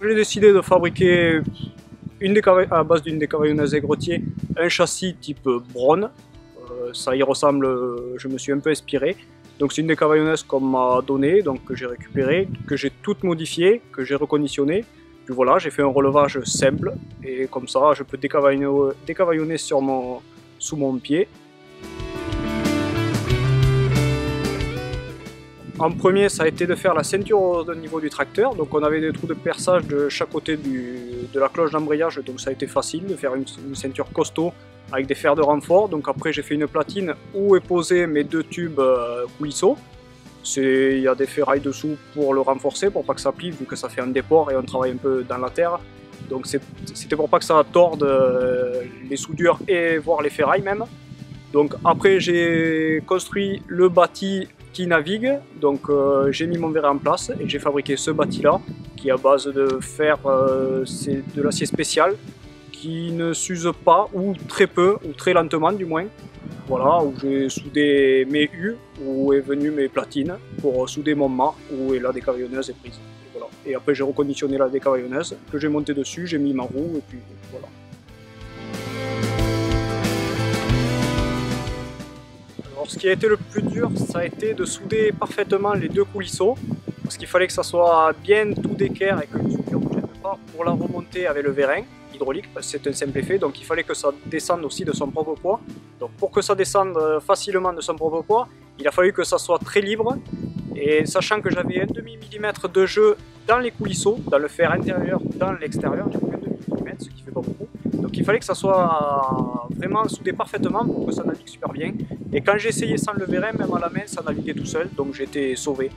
j'ai décidé de fabriquer à base d'une décavaillonneuse Aigretier un châssis type Braun. Ça y ressemble, je me suis un peu inspiré. Donc c'est une décavaillonneuse qu'on m'a donnée, donc que j'ai récupérée, que j'ai toute modifiée, que j'ai reconditionnée. Puis voilà, j'ai fait un relevage simple et comme ça je peux décavaillonner sous mon pied. En premier, ça a été de faire la ceinture au niveau du tracteur. Donc on avait des trous de perçage de chaque côté de la cloche d'embrayage, donc ça a été facile de faire une ceinture costaud avec des fers de renfort. Donc après j'ai fait une platine où est posé mes deux tubes coulisseaux. Il y a des ferrailles dessous pour le renforcer, pour pas que ça plie, vu que ça fait un déport et on travaille un peu dans la terre. Donc c'était pour pas que ça torde les soudures et voire les ferrailles même. Donc après j'ai construit le bâti qui navigue, donc j'ai mis mon verre en place et j'ai fabriqué ce bâti là qui est à base de fer, c'est de l'acier spécial qui ne s'use pas ou très peu ou très lentement du moins. Voilà, où j'ai soudé mes U, où est venue mes platines pour souder mon mât, où est la décavaillonneuse est prise. Et, voilà. Et après j'ai reconditionné la décavaillonneuse que j'ai montée dessus, j'ai mis ma roue et puis voilà. Alors ce qui a été le plus dur, ça a été de souder parfaitement les deux coulisseaux, parce qu'il fallait que ça soit bien tout d'équerre et que les soudures ne gênent pas pour la remonter avec le vérin hydraulique, parce que c'est un simple effet, donc il fallait que ça descende aussi de son propre poids. Donc pour que ça descende facilement de son propre poids, il a fallu que ça soit très libre, et sachant que j'avais un demi-millimètre de jeu dans les coulisseaux, dans le fer intérieur, dans l'extérieur, j'avais un demi-millimètre, ce qui fait pas beaucoup. Donc il fallait que ça soit vraiment soudé parfaitement pour que ça navigue super bien. Et quand j'ai essayé sans le vérin, même à la main, ça naviguait tout seul, donc j'étais sauvé.